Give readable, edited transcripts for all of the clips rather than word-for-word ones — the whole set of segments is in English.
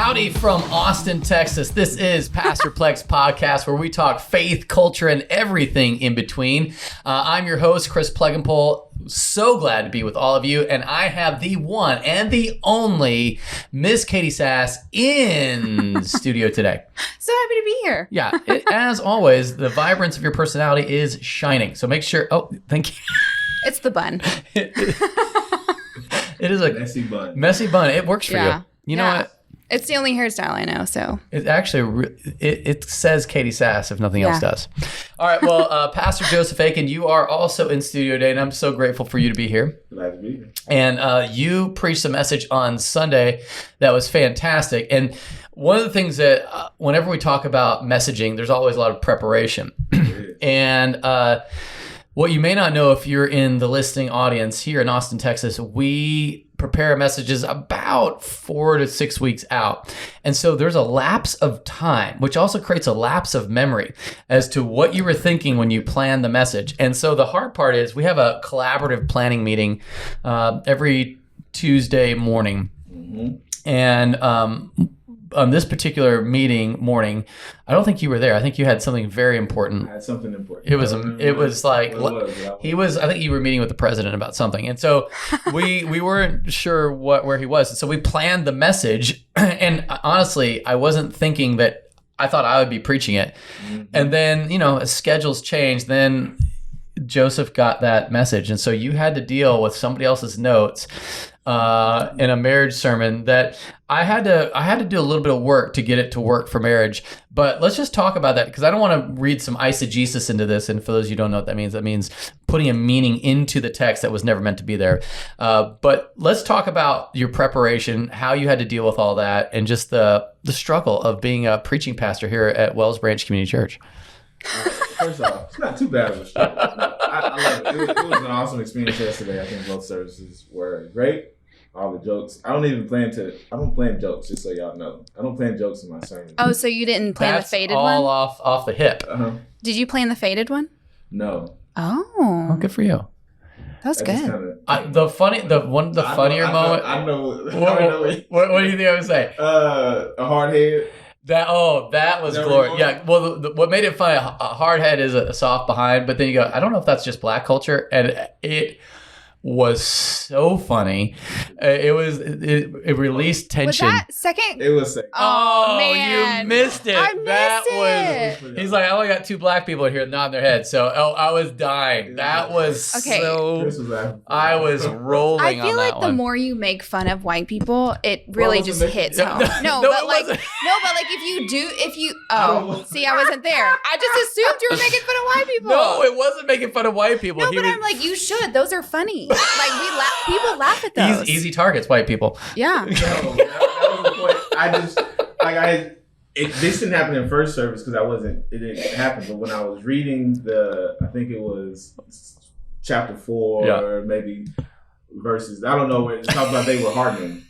Howdy from Austin, Texas. This is Pastor Plek's podcast where we talk faith, culture, and everything in between. I'm your host, Chris Plegenpole. So glad to be with all of you. And I have the one and the only Miss Catie Sas in studio today. So happy to be here. Yeah, as always, the vibrance of your personality is shining. So make sure, thank you. It's the bun. It is a messy bun. It works for you. You know what? It's the only hairstyle I know, so. It actually, it says Catie Sas if nothing else does. All right, well, Pastor Joseph Aiken, you are also in studio today, and I'm so grateful for you to be here. Glad to be here. And you preached a message on Sunday that was fantastic. And one of the things that whenever we talk about messaging, there's always a lot of preparation. And what you may not know if you're in the listening audience here in Austin, Texas, we prepare messages about 4 to 6 weeks out. And so there's a lapse of time, which also creates a lapse of memory as to what you were thinking when you planned the message. And so the hard part is we have a collaborative planning meeting every Tuesday morning. Mm-hmm. And on this particular morning, I don't think you were there. I think you had something very important. I had something important. It was like I think you were meeting with the president about something, and so we weren't sure where he was. And so we planned the message, and honestly, I wasn't thinking that. I thought I would be preaching it, and then as schedules changed, then Joseph got that message, and so you had to deal with somebody else's notes in a marriage sermon that I had to do a little bit of work to get it to work for marriage. But let's just talk about that, because I don't want to read some eisegesis into this. And for those of you who don't know what that means putting a meaning into the text that was never meant to be there. But let's talk about your preparation, how you had to deal with all that, and just the struggle of being a preaching pastor here at Wells Branch Community Church. First off, it's not too bad of a struggle. I love it. It was an awesome experience yesterday. I think both services were great. All the jokes. I don't plan jokes, just so y'all know. I don't plan jokes in my sermon. Oh, so you didn't plan the faded one? That's all off the hip. Uh-huh. Did you plan the faded one? No. Oh, good for you. That's good. The funnier moment. I know. What do you think I would say? A hard head. That was glorious. Yeah. Well, what made it funny? A hard head is a soft behind, but then you go, I don't know if that's just black culture, and it was so funny. It released tension. Was that second? It was second. Oh man, you missed it. I missed it. He's like, I only got 2 black people in here nodding their heads. So I was dying. That was okay. I was rolling on that one. I feel like the more you make fun of white people, it really just hits home. No, but if you I wasn't there. I just assumed you were making fun of white people. No, it wasn't making fun of white people. No, but I'm like, you should. Those are funny. Like people laugh at those. Easy targets, white people. Yeah. No, that was the point. This didn't happen in first service because it didn't happen. But when I was reading I think it was chapter 4 or maybe verses, I don't know where it talked about they were hardening.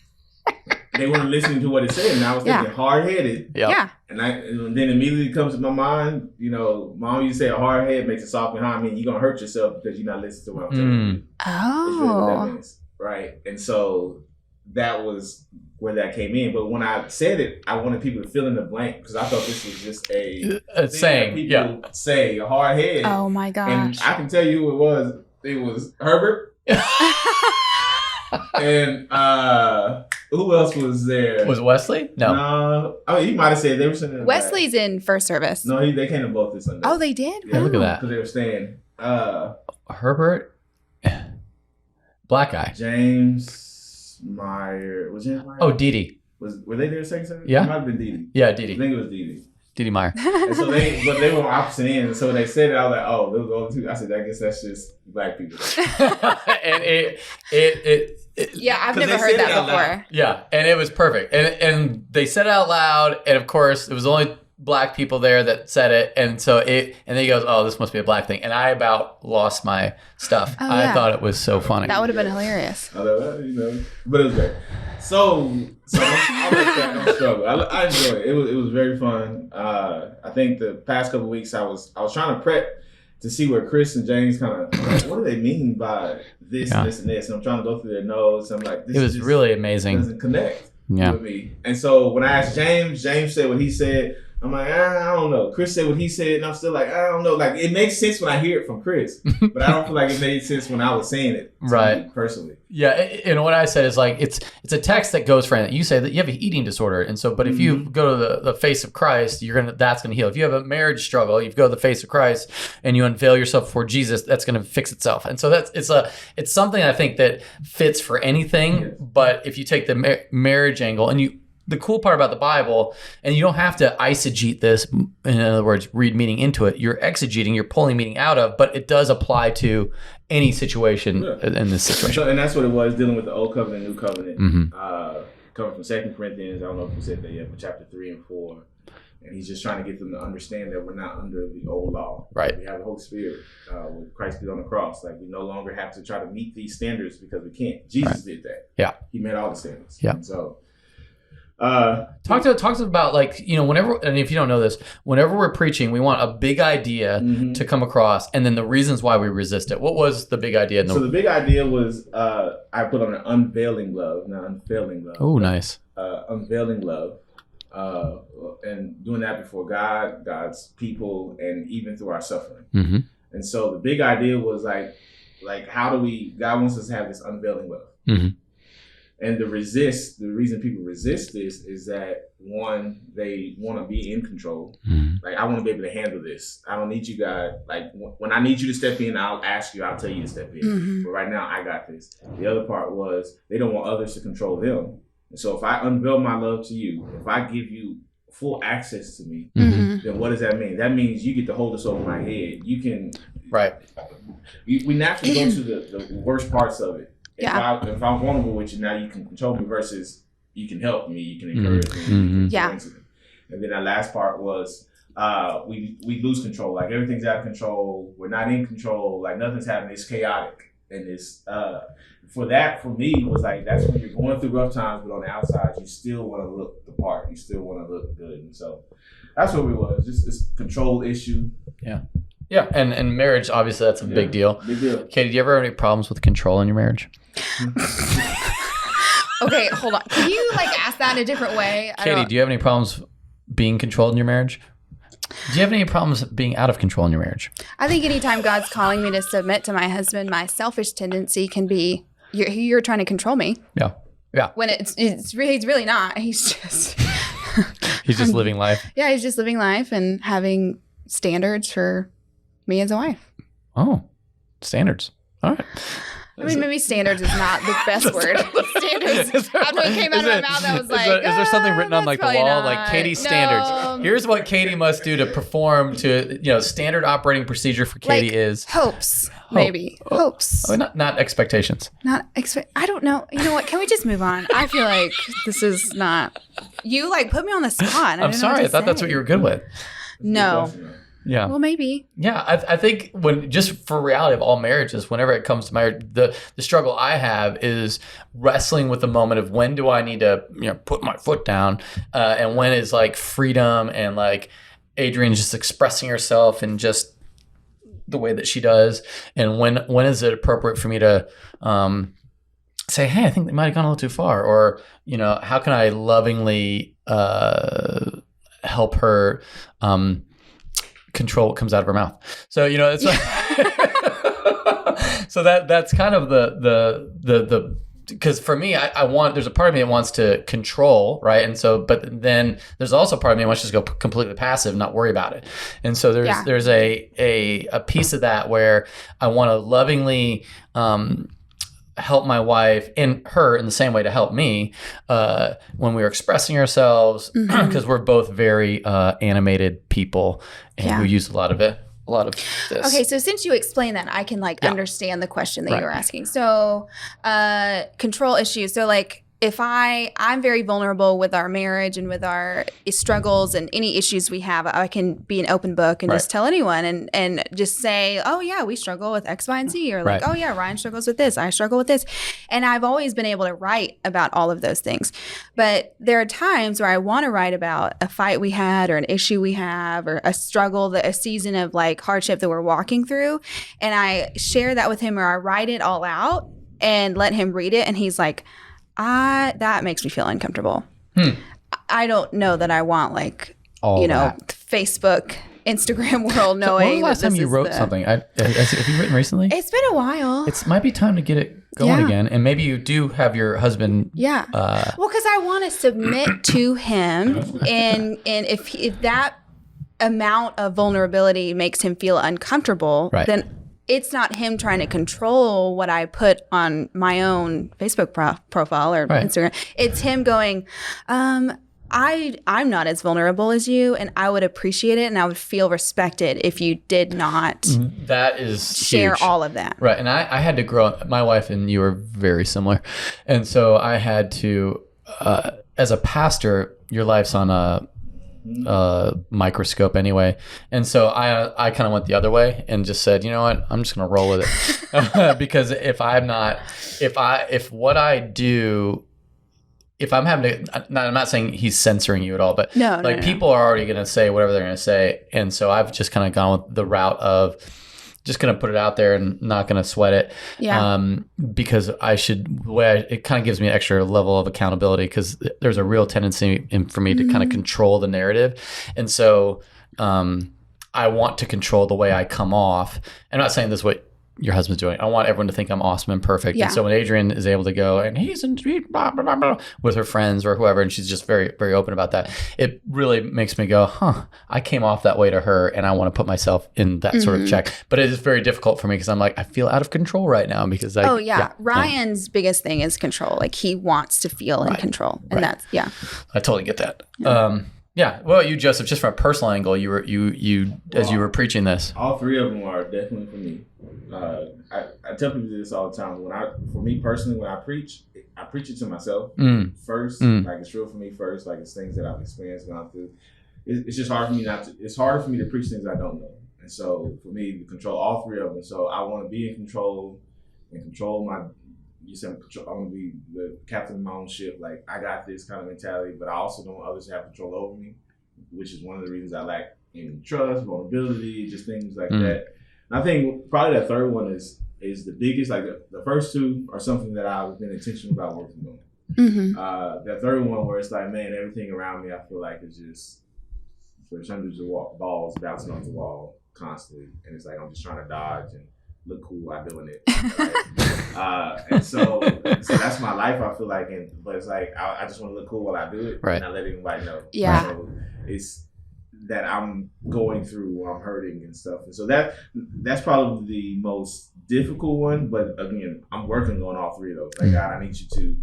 They weren't listening to what it said, and I was thinking hard-headed. Yeah. And then immediately comes to my mind, Mom used to say a hard head makes a soft behind. I mean, you're going to hurt yourself because you're not listening to what I'm telling you. Oh. It's really what that means, right? And so that was where that came in. But when I said it, I wanted people to fill in the blank because I thought this was just a saying. People say a hard head. Oh, my gosh. And I can tell you who it was. It was Herbert. And who else was there? Was Wesley? No. He might have said they were sitting in Wesley's in first service. No, they came to both this Sunday. Oh, they did? Yeah, look at that. Because they were staying. Herbert, black guy. James Meyer. Was James Meyer? Oh, Didi. Were they there second service? Yeah. It might have been Didi. Yeah, Didi. I think it was Didi. Didi Meyer. And so they were on opposite ends. And so when they said it, I was like, oh, those are the two. I said, I guess that's just black people. And it I've never heard that before. Yeah, and it was perfect. And they said it out loud, and of course, it was only black people there that said it, and so and then he goes, oh, this must be a black thing. And I about lost my stuff. I thought it was so funny. That would have been hilarious. But it was great. So I struggle. I enjoyed it. It was very fun. I think the past couple of weeks I was trying to prep to see where Chris and James kind of, what do they mean by this and this and this? And I'm trying to go through their notes. I'm like, it was really amazing. Doesn't connect. with me. And so when I asked James said what he said. I'm like, I don't know. Chris said what he said, and I'm still like, I don't know. Like, it makes sense when I hear it from Chris, but I don't feel like it made sense when I was saying it to me personally. Yeah, and what I said is like, it's a text that goes for anything. You say that you have an eating disorder, and so, but if you go to the face of Christ, that's gonna heal. If you have a marriage struggle, you go to the face of Christ and you unveil yourself before Jesus, that's gonna fix itself. And so it's something I think that fits for anything. But if you take the marriage angle and the cool part about the Bible, and you don't have to eisegete this, in other words, read meaning into it. You're exegeting, you're pulling meaning out of, but it does apply to any situation in this situation. So, and that's what it was, dealing with the Old Covenant, New Covenant. Coming from 2 Corinthians, I don't know if we said that yet, but chapter 3 and 4. And he's just trying to get them to understand that we're not under the old law. Right. We have the Holy Spirit. When Christ did on the cross. Like, we no longer have to try to meet these standards because we can't. Jesus did that. Yeah. He met all the standards. Yeah. And so... talk to us about, like, whenever, and if you don't know this, whenever we're preaching, we want a big idea to come across, and then the reasons why we resist it. What was the big idea? So the big idea was I put on an unveiling love, not unfailing love. Oh, nice. Unveiling love, and doing that before God, God's people, and even through our suffering. And so the big idea was like how do God wants us to have this unveiling love. And the reason people resist this is that, one, they want to be in control. Like, I want to be able to handle this. I don't need you guys. Like, when I need you to step in, I'll ask you, I'll tell you to step in. But right now, I got this. The other part was they don't want others to control them. And so if I unveil my love to you, if I give you full access to me, then what does that mean? That means you get to hold this over my head. You can... Right. We naturally go to the worst parts of it. If I'm vulnerable with you, now you can control me versus you can help me, you can encourage me. And then that last part was we lose control. Like, everything's out of control. We're not in control. Like, nothing's happening. It's chaotic. And it's for me, was like, that's when you're going through rough times, but on the outside, you still want to look the part. You still want to look good. And so that's what it was. Just this control issue. Yeah, and marriage, obviously, that's a big deal. Big deal. Katie, do you ever have any problems with control in your marriage? Okay, hold on. Can you ask that in a different way? Katie, do you have any problems being controlled in your marriage? Do you have any problems being out of control in your marriage? I think anytime God's calling me to submit to my husband, my selfish tendency can be, you're trying to control me. Yeah. When he's really not. He's just... he's just living life. Yeah, he's just living life and having standards for me as a wife. Oh, standards. All right. I mean, maybe standards is not the best word. Standards. After it came out of my mouth, I was like, is there something written on the wall, not. like Katie's standards? Here's what Katie must do to perform to, standard operating procedure for Katie is hopes, maybe hopes. Oh, not expectations. I don't know. You know what? Can we just move on? I feel like this is not. You put me on the spot. I'm sorry. I thought that's what you were good with. No. Yeah. Well, maybe. Yeah, I think just for reality of all marriages, whenever it comes to marriage, the struggle I have is wrestling with the moment of when do I need to put my foot down, and when is freedom and Adrienne just expressing herself and just the way that she does, and when is it appropriate for me to say, hey, I think they might have gone a little too far, or how can I lovingly help her control what comes out of her mouth. So it's so that's kind of the because for me, there's a part of me that wants to control, right? And so, but then there's also a part of me that wants to just go completely passive and not worry about it. And so there's a piece of that where I want to lovingly help my wife and her in the same way to help me when we were expressing ourselves, because we're both very animated people and who use a lot of this. Okay, so since you explained that, I can understand the question that you were asking. So control issues. So if I'm very vulnerable with our marriage and with our struggles and any issues we have, I can be an open book and just tell anyone and just say, oh yeah, we struggle with X, Y, and Z, or oh yeah, Ryan struggles with this, I struggle with this. And I've always been able to write about all of those things. But there are times where I want to write about a fight we had or an issue we have or a struggle, a season of hardship that we're walking through. And I share that with him, or I write it all out and let him read it. And he's like, that makes me feel uncomfortable. I don't know that I want like, Facebook, Instagram world knowing. When was the last time you wrote something? Have you written recently? It's been a while. It might be time to get it going again. And maybe you do have your husband. Yeah. Well, because I want to submit to him. And if that amount of vulnerability makes him feel uncomfortable, then it's not him trying to control what I put on my own Facebook profile or Instagram. It's him going, I'm not as vulnerable as you, and I would appreciate it, and I would feel respected if you did not that is share huge. all of that. Right. And I had to grow up. My wife and you are very similar. And so I had to, as a pastor, your life's on a microscope anyway. And so I kind of went the other way and just said, you know what, I'm just going to roll with it. Because if I'm having to, I'm not saying he's censoring you at all, but people are already going to say whatever they're going to say. And so I've just kind of gone with the route of just going to put it out there and not going to sweat it. Yeah. Because it kind of gives me an extra level of accountability because there's a real tendency for me to kind of control the narrative. And so I want to control the way I come off. I'm not saying this is what your husband's doing. I want everyone to think I'm awesome and perfect. Yeah. And so when Adrienne is able to go and he's in blah, blah, blah, blah, with her friends or whoever, and she's just very, very open about that, it really makes me go, I came off that way to her and I want to put myself in that sort of check. But it is very difficult for me because I'm like, I feel out of control right now because Ryan's biggest thing is control. Like he wants to feel in control. And that's, I totally get that. Yeah. Well, you, Joseph, just from a personal angle, as you were preaching this. All three of them are definitely for me. I tell people this all the time. For me personally, when I preach it to myself first. Like it's real for me first. Like it's things that I've experienced, gone through. It's just hard for me it's harder for me to preach things I don't know. And so for me to control all three of them. So I want to be in control and control my. You said I want to be the captain of my own ship. Like I got this kind of mentality, but I also don't want others to have control over me, which is one of the reasons I lack in trust, vulnerability, just things like that. And I think probably that third one is the biggest. Like the first two are something that I've been intentional about working on. That third one where it's like, man, everything around me, I feel like is just there's hundreds of balls bouncing off the wall constantly, and it's like I'm just trying to dodge and look cool while doing it. Right? And so that's my life, I feel like. But it's like, I just want to look cool while I do it. Right. And I let anybody know. Yeah. So it's that I'm going through or I'm hurting and stuff. And so that's probably the most difficult one. But again, I'm working on all three of those. Like, God, I need you to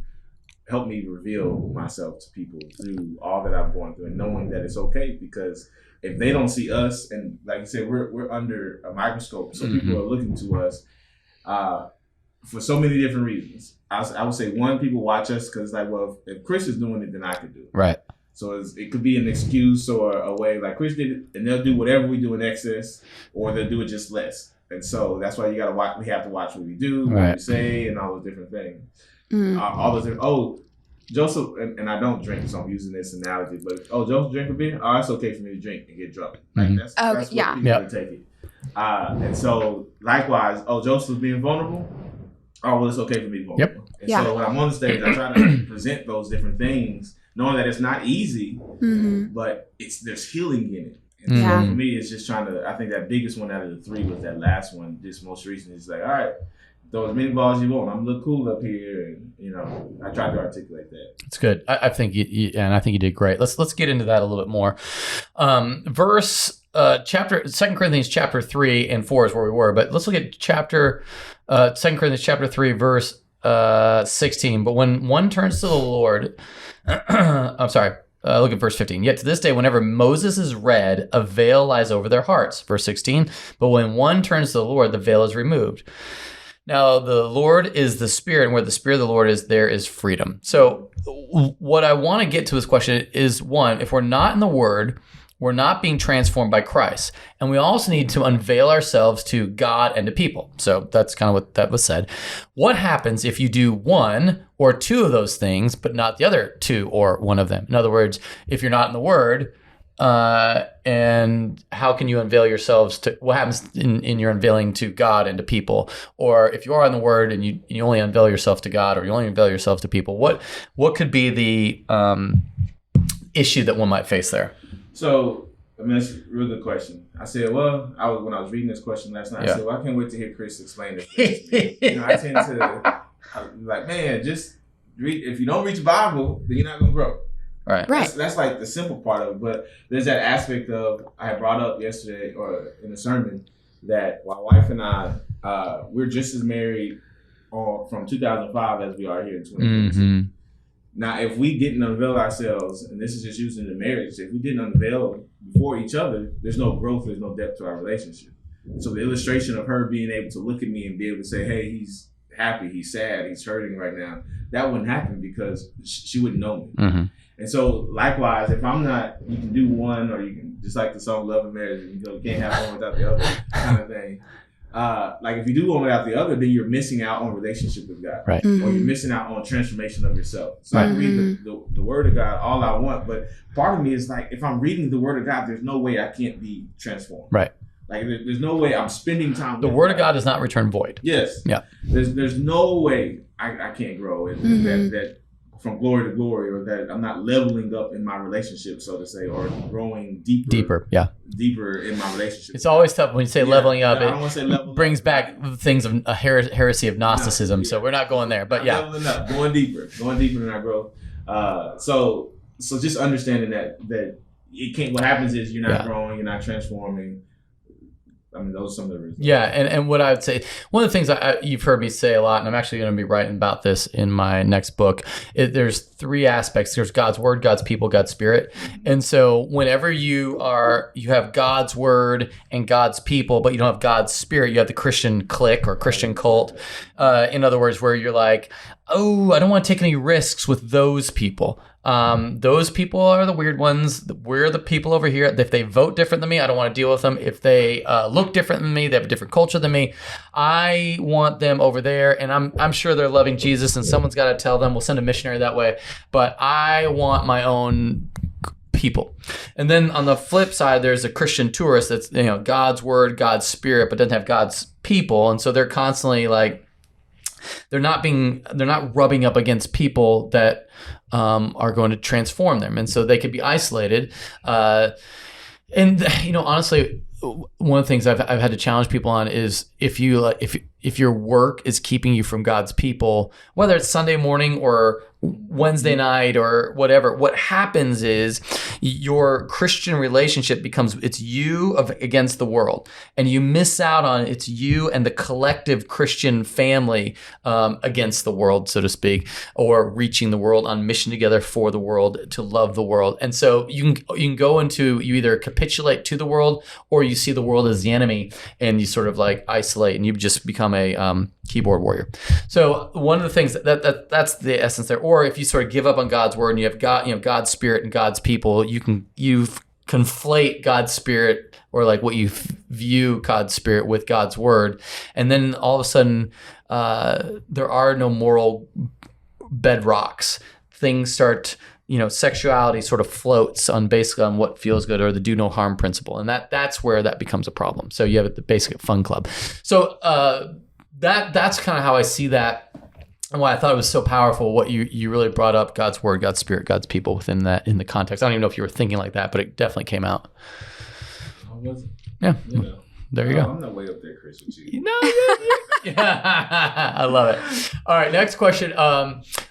help me reveal myself to people through all that I'm going through and knowing that it's okay, because if they don't see us, and like you said, we're under a microscope, so people are looking to us for so many different reasons. I would say one, people watch us because like, well, if Chris is doing it, then I could do it. Right. So it could be an excuse or a way like Chris did it, and they'll do whatever we do in excess, or they'll do it just less. And so that's why you got to watch. We have to watch what we do, what we say, and all those different things. All those different, Joseph, and I don't drink, so I'm using this analogy, but Joseph drink a beer? Oh, it's okay for me to drink and get drunk. Like that's what people take it. And so likewise, Joseph's being vulnerable. Oh, well, it's okay for me to be vulnerable. Yep. And so when I'm on the stage, I try to present those different things, knowing that it's not easy, but there's healing in it. And so for me, it's just trying to, I think that biggest one out of the three was that last one, this most recent, is like, all right, throw as many balls you want. I'm look cool up here, and I tried to articulate that. It's good. I think I think you did great. Let's get into that a little bit more. Chapter 2 Corinthians chapter 3 and 4 is where we were, but let's look at 2 Corinthians chapter 3 verse 16. But when one turns to the Lord, I'm sorry. Look at verse 15. Yet to this day, whenever Moses is read, a veil lies over their hearts. Verse 16. But when one turns to the Lord, the veil is removed. Now, the Lord is the Spirit, and where the Spirit of the Lord is, there is freedom. So what I want to get to this question is, one, if we're not in the Word, we're not being transformed by Christ. And we also need to unveil ourselves to God and to people. So that's kind of what that was said. What happens if you do one or two of those things, but not the other two or one of them? In other words, if you're not in the Word, and how can you unveil yourselves to what happens in your unveiling to God and to people? Or if you are in the Word and you only unveil yourself to God, or you only unveil yourself to people, what could be the issue that one might face there? So, I mean, that's a real good question. I said, well, when I was reading this question last night, I said, well, I can't wait to hear Chris explain this to me. I tend to, I'm like, man, just read. If you don't read your Bible, then you're not going to grow. Right. That's like the simple part of it. But there's that aspect of, I had brought up yesterday or in a sermon, that my wife and I, we're just as married from 2005 as we are here in 2022. Mm-hmm. Now, if we didn't unveil ourselves, and this is just using the marriage, if we didn't unveil before each other, there's no growth, there's no depth to our relationship. And so the illustration of her being able to look at me and be able to say, hey, he's happy, he's sad, he's hurting right now, that wouldn't happen because she wouldn't know me. Mm-hmm. And so likewise, if I'm not, you can do one, or you can, just like the song Love and Marriage, you can't have one without the other kind of thing. Like if you do one without the other, then you're missing out on relationship with God, right? Mm-hmm. Or you're missing out on transformation of yourself. So I read the Word of God all I want, but part of me is like, if I'm reading the Word of God, there's no way I can't be transformed, right? Like there's no way I'm spending time. The Word of God does not return void. Yes. Yeah. There's no way I can't grow, and that from glory to glory, or that I'm not leveling up in my relationship, so to say, or growing deeper in my relationship. It's always tough when you say leveling up. It brings back things of a heresy of Gnosticism. So we're not going there, but leveling up, going deeper in our growth. So just understanding that it can't. What happens is you're not growing, you're not transforming. I mean, those are some of the reasons. Yeah, and what I would say, one of the things you've heard me say a lot, and I'm actually going to be writing about this in my next book, there's three aspects. There's God's Word, God's people, God's Spirit. And so whenever you have God's Word and God's people, but you don't have God's Spirit, you have the Christian clique or Christian cult. In other words, where you're like, oh, I don't want to take any risks with those people. Those people are the weird ones. We're the people over here. If they vote different than me, I don't want to deal with them. If they look different than me, they have a different culture than me, I want them over there. And I'm sure they're loving Jesus, and someone's got to tell them. We'll send a missionary that way. But I want my own people. And then on the flip side, there's a Christian tourist that's God's Word, God's Spirit, but doesn't have God's people. And so they're constantly like, they're not rubbing up against people that are going to transform them, and so they could be isolated. And honestly, one of the things I've had to challenge people on is if your work is keeping you from God's people, whether it's Sunday morning or Wednesday night or whatever, what happens is your Christian relationship becomes, it's you against the world, and you miss out on it's you and the collective Christian family against the world, so to speak, or reaching the world on mission together for the world, to love the world. And so you can go into, you either capitulate to the world, or you see the world as the enemy and you sort of like isolate, and you just become a keyboard warrior. So one of the things that's the essence there. Or if you sort of give up on God's Word and you have God, God's Spirit and God's people, you conflate God's Spirit, or like what you view God's Spirit with God's Word, and then all of a sudden there are no moral bedrocks. Things start, sexuality sort of floats on basically on what feels good, or the do no harm principle, and that's where that becomes a problem. So you have the basic fun club. So that's kind of how I see that. And why I thought it was so powerful, what you really brought up, God's Word, God's Spirit, God's people within that, in the context. I don't even know if you were thinking like that, but it definitely came out. I wasn't. Yeah. There you go. I'm not way up there, Chris, with you. No, yeah. I love it. All right, next question.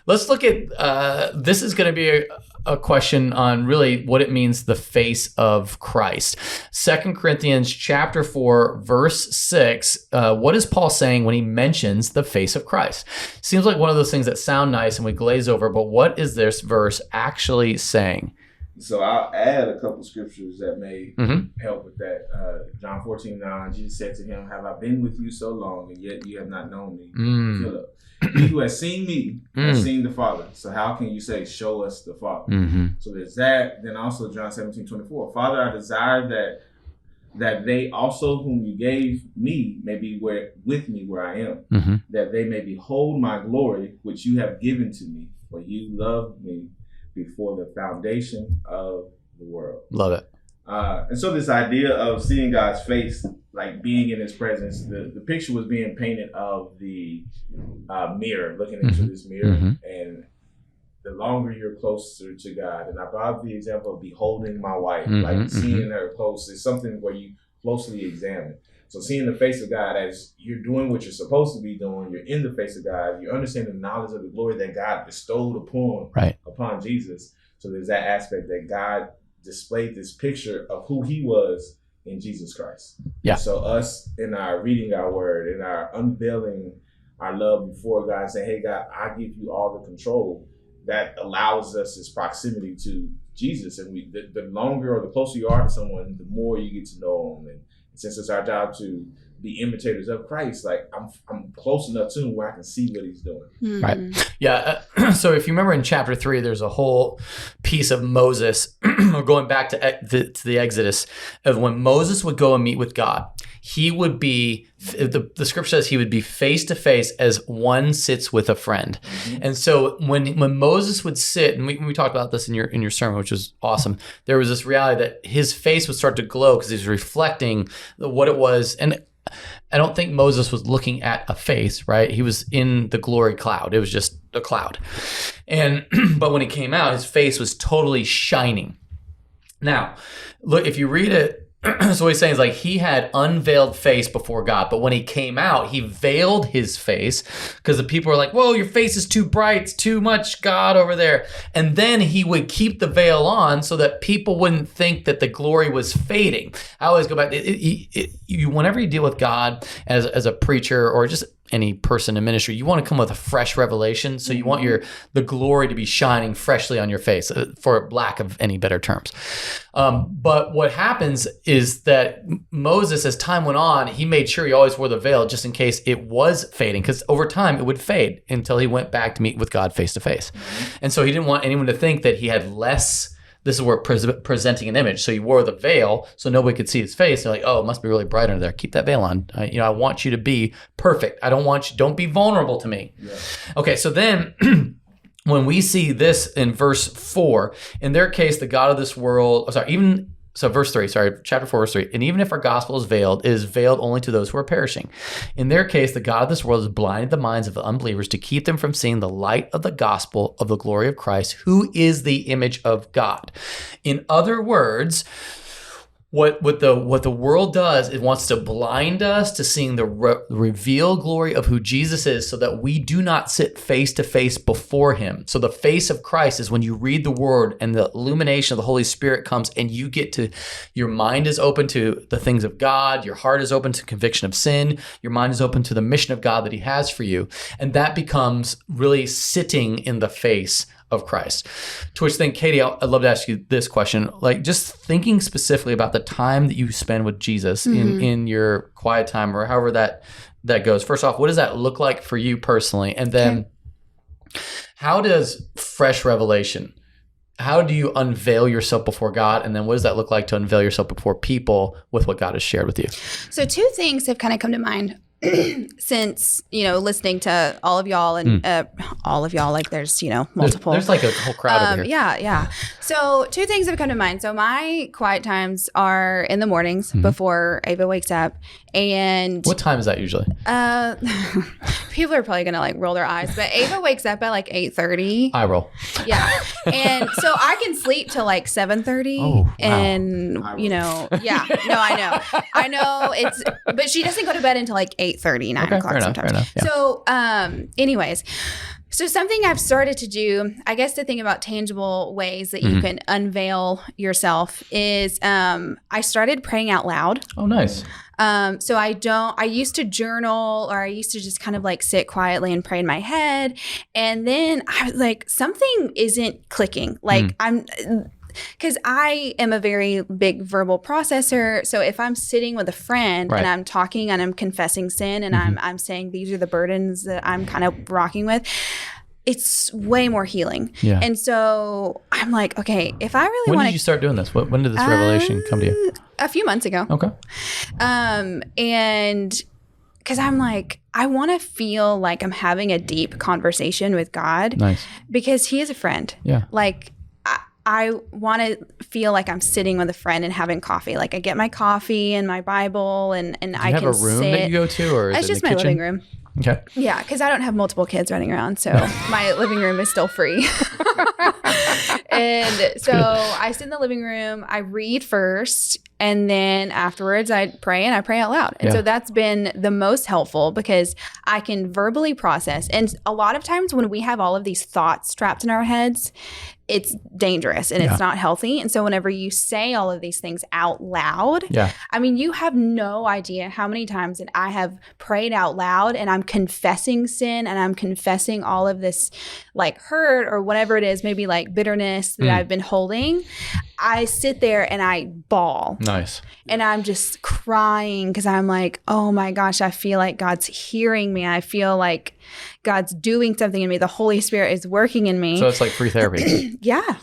Let's look at, this is going to be a question on really what it means, the face of Christ. 2 Corinthians chapter 4, verse 6. What is Paul saying when he mentions the face of Christ? Seems like one of those things that sound nice and we glaze over, but what is this verse actually saying? So I'll add a couple scriptures that may help with that. John 14:9, Jesus said to him, "Have I been with you so long, and yet you have not known me, Philip? He who has seen me has seen the Father. So how can you say, show us the Father?" So there's that. Then also John 17:24, "Father, I desire that they also whom you gave me may be with me where I am, that they may behold my glory, which you have given to me, for you loved me before the foundation of the world." Love it. And so this idea of seeing God's face, like being in his presence, the picture was being painted of the mirror, looking into this mirror. And the longer you're closer to God, and I brought the example of beholding my wife, like seeing her close is something where you closely examine. So seeing the face of God as you're doing what you're supposed to be doing, you're in the face of God, you understand the knowledge of the glory that God bestowed upon Jesus. So there's that aspect that God displayed this picture of who he was in Jesus Christ. Yeah. So us in our reading our word, in our unveiling our love before God, saying, hey God, I give you all the control, that allows us this proximity to Jesus. And the longer or the closer you are to someone, the more you get to know them. And since it's our job to be imitators of Christ, like I'm close enough to him where I can see what he's doing. Right. Yeah. So if you remember in chapter 3, there's a whole piece of Moses going back to the Exodus of when Moses would go and meet with God. He would be, the scripture says he would be face to face as one sits with a friend. And so when Moses would sit, and we talked about this in your sermon, which was awesome, there was this reality that his face would start to glow because he was reflecting what it was. And I don't think Moses was looking at a face, right? He was in the glory cloud. It was just a cloud. And but when he came out, his face was totally shining. Now, look, if you read it, so what he's saying is like he had unveiled face before God, but when he came out, he veiled his face because the people were like, whoa, your face is too bright. It's too much God over there. And then he would keep the veil on so that people wouldn't think that the glory was fading. I always go back, whenever you deal with God as a preacher or just any person in ministry, you want to come with a fresh revelation. So you want the glory to be shining freshly on your face, for lack of any better terms. But what happens is that Moses, as time went on, he made sure he always wore the veil just in case it was fading, because over time it would fade until he went back to meet with God face to face. And so he didn't want anyone to think that he had less. This is where presenting an image. So he wore the veil so nobody could see his face. They're like, oh, it must be really bright under there. Keep that veil on. I want you to be perfect. don't be vulnerable to me. Yeah. Okay, so then when we see this in verse 4, in their case, the God of this world, verse 3, chapter 4, verse 3. And even if our gospel is veiled, it is veiled only to those who are perishing. In their case, the God of this world has blinded the minds of the unbelievers to keep them from seeing the light of the gospel of the glory of Christ, who is the image of God. In other words, what the world does, it wants to blind us to seeing the revealed glory of who Jesus is so that we do not sit face to face before him. So the face of Christ is when you read the word and the illumination of the Holy Spirit comes and you get to, your mind is open to the things of God, your heart is open to conviction of sin, your mind is open to the mission of God that he has for you. And that becomes really sitting in the face of Christ. To which then, Catie, I'd love to ask you this question. Like, just thinking specifically about the time that you spend with Jesus in your quiet time, or however that goes. First off, what does that look like for you personally? And then how does fresh revelation, how do you unveil yourself before God? And then what does that look like to unveil yourself before people with what God has shared with you? So 2 things have kind of come to mind since, listening to all of y'all and all of y'all, like there's, multiple. There's like a whole crowd over here. Yeah. So 2 things have come to mind. So my quiet times are in the mornings before Ava wakes up. And what time is that usually? People are probably going to like roll their eyes, but Ava wakes up at like 8:30. I roll. Yeah. And so I can sleep till like 7:30. Oh, wow. And, I know it's, but she doesn't go to bed until like 8:30, 9 o'clock sometimes. Fair enough, yeah. So, anyways, so something I've started to do, I guess to think about tangible ways that you can unveil yourself is, I started praying out loud. Oh, nice. So I used to journal, or I used to just kind of like sit quietly and pray in my head. And then I was like, something isn't clicking. Like because I am a very big verbal processor. So if I'm sitting with a friend and I'm talking and I'm confessing sin and I'm saying these are the burdens that I'm kind of rocking with, it's way more healing. Yeah. And so I'm like, okay, if I really want to... When did you start doing this? When did this revelation come to you? A few months ago. Okay. And because I'm like, I want to feel like I'm having a deep conversation with God. Nice. Because he is a friend. Yeah. Like, I want to feel like I'm sitting with a friend and having coffee. Like I get my coffee and my Bible and I can sit. Do you have a room that you go to, or is it's it just the my kitchen? living room. Okay. Yeah, because I don't have multiple kids running around, so my living room is still free. And so I sit in the living room, I read first, and then afterwards I pray, and I pray out loud. And so that's been the most helpful because I can verbally process. And a lot of times when we have all of these thoughts trapped in our heads, it's dangerous and it's not healthy. And so whenever you say all of these things out loud, I mean, you have no idea how many times that I have prayed out loud and I'm confessing sin and I'm confessing all of this like hurt or whatever it is, maybe like bitterness that I've been holding. I sit there and I bawl. Nice. And I'm just crying because I'm like, oh my gosh, I feel like God's hearing me. I feel like God's doing something in me. The Holy Spirit is working in me. So it's like free therapy. Yeah.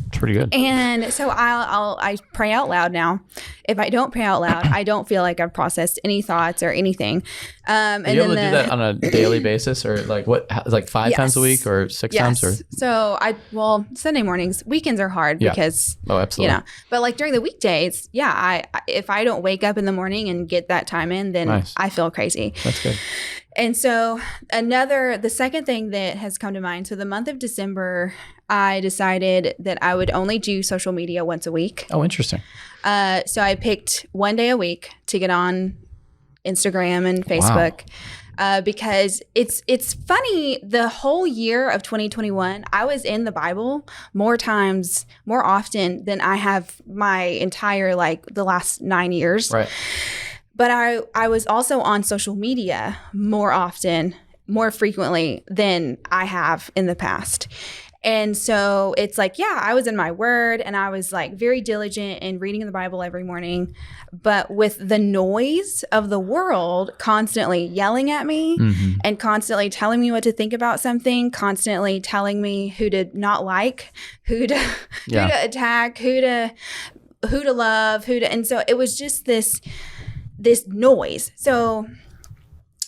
It's pretty good. And so I pray out loud now. If I don't pray out loud, I don't feel like I've processed any thoughts or anything. Are you able to do that on a daily basis, or like what, like 5 times a week or 6 times? Or so Sunday mornings, weekends are hard because absolutely. But like during the weekdays, if I don't wake up in the morning and get that time in, then I feel crazy. That's good. And so the second thing that has come to mind, so the month of December, I decided that I would only do social media once a week. Oh, interesting. So I picked one day a week to get on Instagram and Facebook. Wow. Because it's funny, the whole year of 2021, I was in the Bible more often than I have my entire, like the last 9 years. Right. But I was also on social media more often, more frequently than I have in the past. And so it's like, I was in my word and I was like very diligent in reading the Bible every morning. But with the noise of the world constantly yelling at me and constantly telling me what to think about something, constantly telling me who to not like, who to attack, who to love, and so it was just this noise. So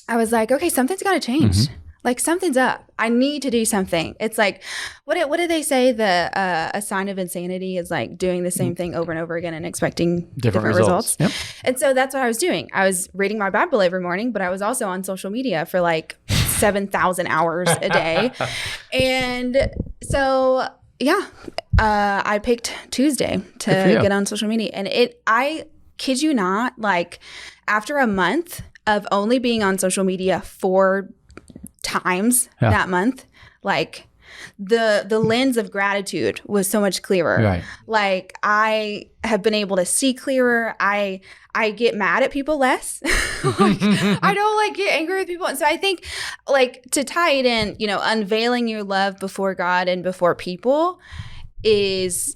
I was like, okay, something's got to change. Like something's up. I need to do something. It's like, what did they say? A sign of insanity is like doing the same thing over and over again and expecting different results. Yep. And so that's what I was doing. I was reading my Bible every morning, but I was also on social media for like 7,000 hours a day. And so, I picked Tuesday to get on social media. And I kid you not, like after a month of only being on social media 4 times that month, like the lens of gratitude was so much clearer. Right. Like I have been able to see clearer. I get mad at people less. Like, I don't like get angry with people. And so I think like to tie it in, unveiling your love before God and before people is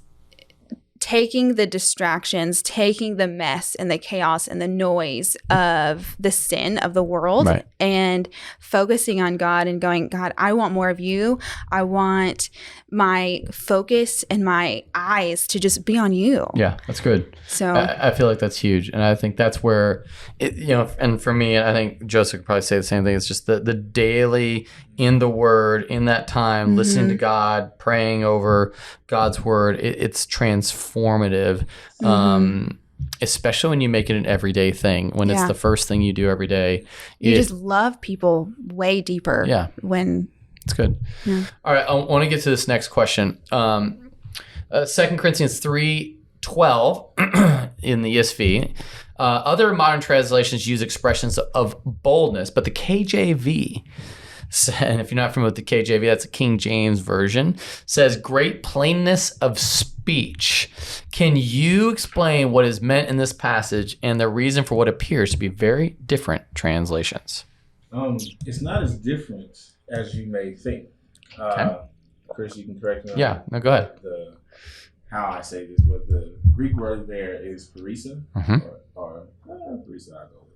taking the distractions, taking the mess and the chaos and the noise of the sin of the world and focusing on God and going, God, I want more of you. I want my focus and my eyes to just be on you. Yeah, that's good. So I feel like that's huge. And I think that's where, and for me, I think Joseph could probably say the same thing. It's just the daily in the word, in that time, listening to God, praying over God's word. It's transformative, especially when you make it an everyday thing, when it's the first thing you do every day. You just love people way deeper. Yeah. When it's good. Yeah. All right. I want to get to this next question. 2 Corinthians 3:12 in the ESV. Other modern translations use expressions of boldness, but the KJV, and if you're not familiar with the KJV, that's a King James version, says great plainness of speech. Can you explain what is meant in this passage and the reason for what appears to be very different translations? It's not as different as you may think. Chris, you can correct me. Yeah, no, go ahead. How I say this, but the Greek word there is parisa, or parisa, I go with.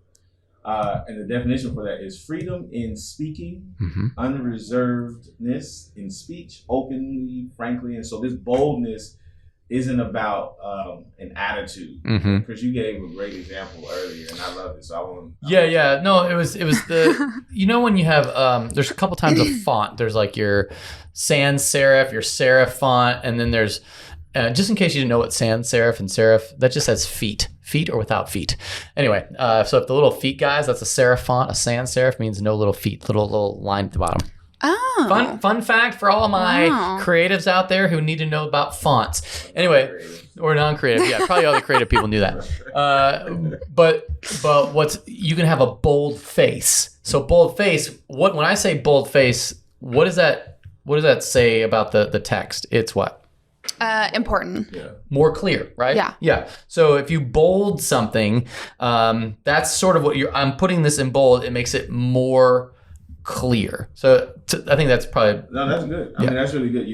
And the definition for that is freedom in speaking, unreservedness in speech, openly, frankly. And so this boldness isn't about an attitude. Because you gave a great example earlier, and I love it. So I want. No, it was the when you have there's a couple times of font. There's like your sans serif, your serif font, and then there's just in case you didn't know what sans serif and serif, that just says feet or without feet. Anyway, so if the little feet guys, that's a serif font. A sans serif means no little feet, little line at the bottom. Oh. Fun fact for all my creatives out there who need to know about fonts. Anyway, or non-creative. Yeah, probably all the creative people knew that. But you can have a bold face. So bold face, when I say bold face, what does that say about the text? It's what? Important. Yeah. More clear, right? Yeah. So if you bold something, that's sort of what I'm putting this in bold. It makes it more clear. So I think that's probably. No, that's good. I mean, that's really good.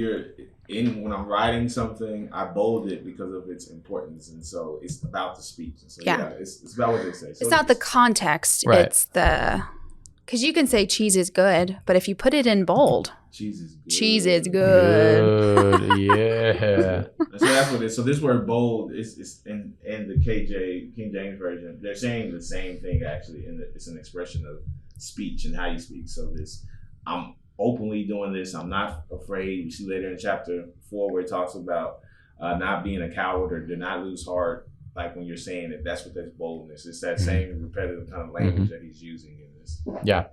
When I'm writing something, I bold it because of its importance. And so it's about the speech. And so it's about what they say. So it's not the context. Right. It's because you can say cheese is good, but if you put it in bold, cheese is good. Cheese is good. Yeah. So that's what it is. So this word bold is in the King James version. They're saying the same thing actually. It's an expression of speech and how you speak. So I'm openly doing this. I'm not afraid. We see later in chapter 4 where it talks about not being a coward or to not lose heart. Like when you're saying it, that's boldness. It's that same repetitive kind of language that he's using in this. Yeah.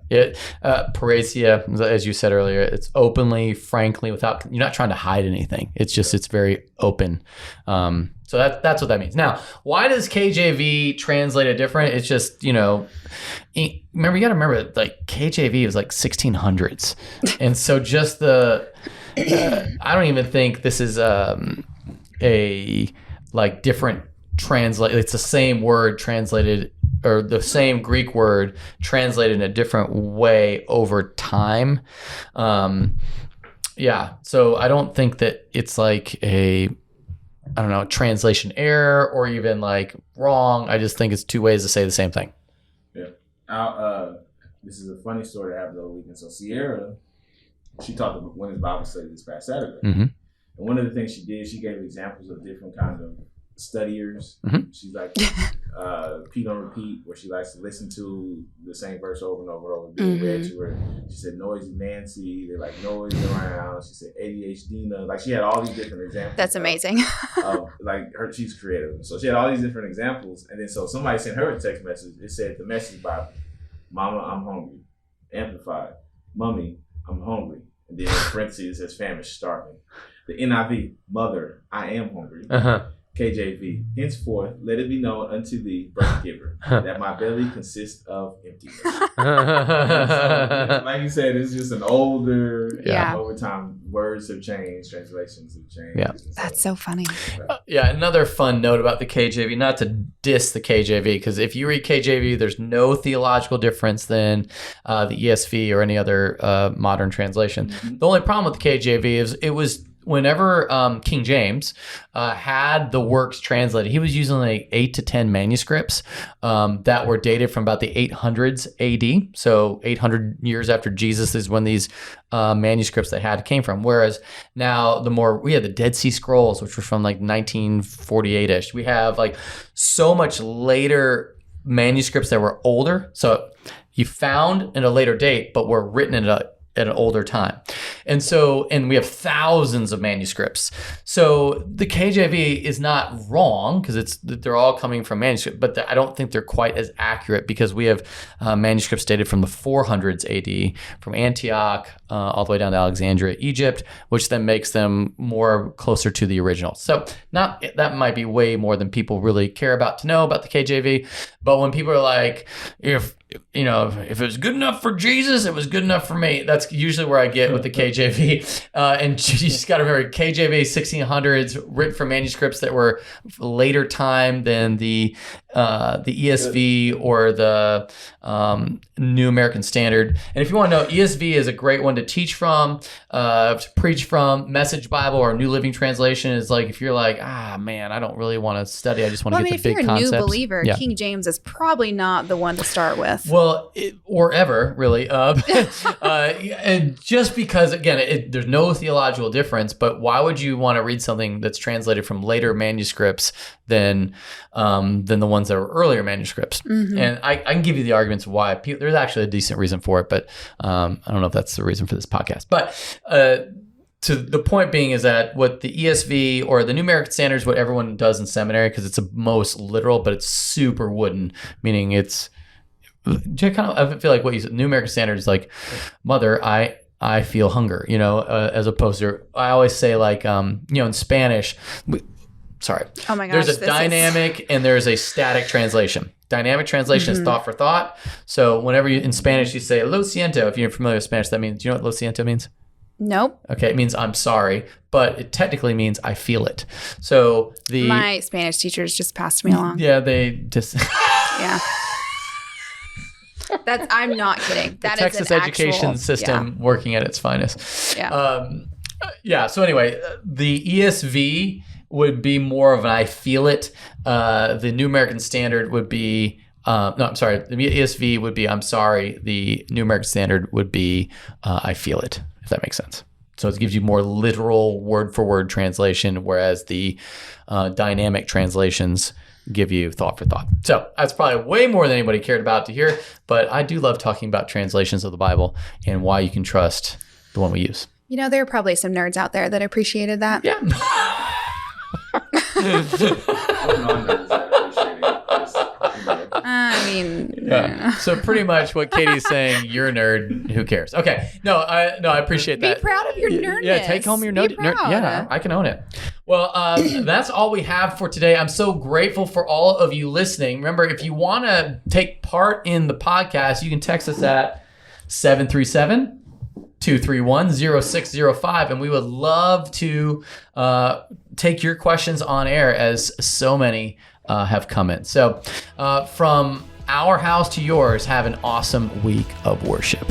Parasia, as you said earlier, it's openly, frankly, without, you're not trying to hide anything. It's just, it's very open. So that's what that means. Now, why does KJV translate it different? It's just, you got to remember, like KJV was like 1600s. And so just I don't even think this is a like different translate. It's the same word translated, or the same Greek word translated in a different way over time. So I don't think that it's like translation error or even like wrong. I just think it's two ways to say the same thing. Yeah. This is a funny story I have the other weekend. So Sierra, she taught the women's Bible study this past Saturday. Mm-hmm. And one of the things she did, she gave examples of different kinds of studiers. Mm-hmm. She's like Pete on repeat, where she likes to listen to the same verse over and over and over, being read to her. She said noisy Nancy, they like noise around. She said ADHD, like she had all these different examples. That's amazing. She's creative. So she had all these different examples. And then so somebody sent her a text message. It said the Message Bible, Mama, I'm hungry. Amplified, Mummy, I'm hungry. And then in parentheses it says famished, starving. The NIV, Mother, I am hungry. Uh-huh. KJV, henceforth let it be known unto thee, birth giver, that my belly consists of emptiness. So, like you said, it's just an older, over time, words have changed, translations have changed. Yeah. That's so funny. Another fun note about the KJV, not to diss the KJV, because if you read KJV, there's no theological difference than the ESV or any other modern translation. Mm-hmm. The only problem with the KJV is it was whenever King James had the works translated, he was using like 8 to 10 manuscripts that were dated from about the 800s AD. So 800 years after Jesus is when these manuscripts they had came from. Whereas now we had the Dead Sea Scrolls, which were from like 1948-ish. We have like so much later manuscripts that were older. So you found in a later date, but were written at an older time. And we have thousands of manuscripts. So the KJV is not wrong because they're all coming from manuscript, but I don't think they're quite as accurate because we have manuscripts dated from the 400s AD, from Antioch all the way down to Alexandria, Egypt, which then makes them more closer to the original. So that might be way more than people really care about to know about the KJV. But when people are like, if it was good enough for Jesus, it was good enough for me. That's usually where I get with the KJV. And you just got to remember, KJV 1600s, written from manuscripts that were later time than the ESV or the New American Standard. And if you want to know, ESV is a great one to teach from, to preach from. Message Bible or New Living Translation is like, if you're like, man, I don't really want to study. I just want to get the big concepts. If you're a new believer, King James is probably not the one to start with. Well, or ever, really. And just because, again, there's no theological difference, but why would you want to read something that's translated from later manuscripts than the ones that were earlier manuscripts? Mm-hmm. And I can give you the arguments why. There's actually a decent reason for it, but I don't know if that's the reason for this podcast. But to the point being is that what the ESV or the New American Standard is what everyone does in seminary because it's the most literal, but it's super wooden, meaning it's kind of, I feel like what you said, New American Standard is like, mother, I feel hunger, as opposed to, I always say like, in Spanish, oh my gosh, there's a dynamic and there's a static translation. Dynamic translation is thought for thought. So whenever in Spanish you say lo siento, if you're familiar with Spanish, that means, do you know what lo siento means? Nope. Okay, it means I'm sorry, but it technically means I feel it. So my Spanish teachers just passed me along. Yeah, they just yeah. I'm not kidding. That the is Texas an education system working at its finest. Yeah. So anyway, the ESV would be more of an I feel it. The New American Standard would be the ESV would be I'm sorry. The New American Standard would be I feel it, if that makes sense. So it gives you more literal word for word translation, whereas the dynamic translations give you thought for thought. So that's probably way more than anybody cared about to hear, but I do love talking about translations of the Bible and why you can trust the one we use. There are probably some nerds out there that appreciated that. Yeah. So pretty much what Katie's saying, you're a nerd. Who cares? Okay. No, I appreciate that. Be proud of your nerdness. Yeah, take home your nerd. Yeah, I can own it. Well, that's all we have for today. I'm so grateful for all of you listening. Remember, if you want to take part in the podcast, you can text us at 737-231-0605, and we would love to take your questions on air, as so many have come in. So from our house to yours, have an awesome week of worship.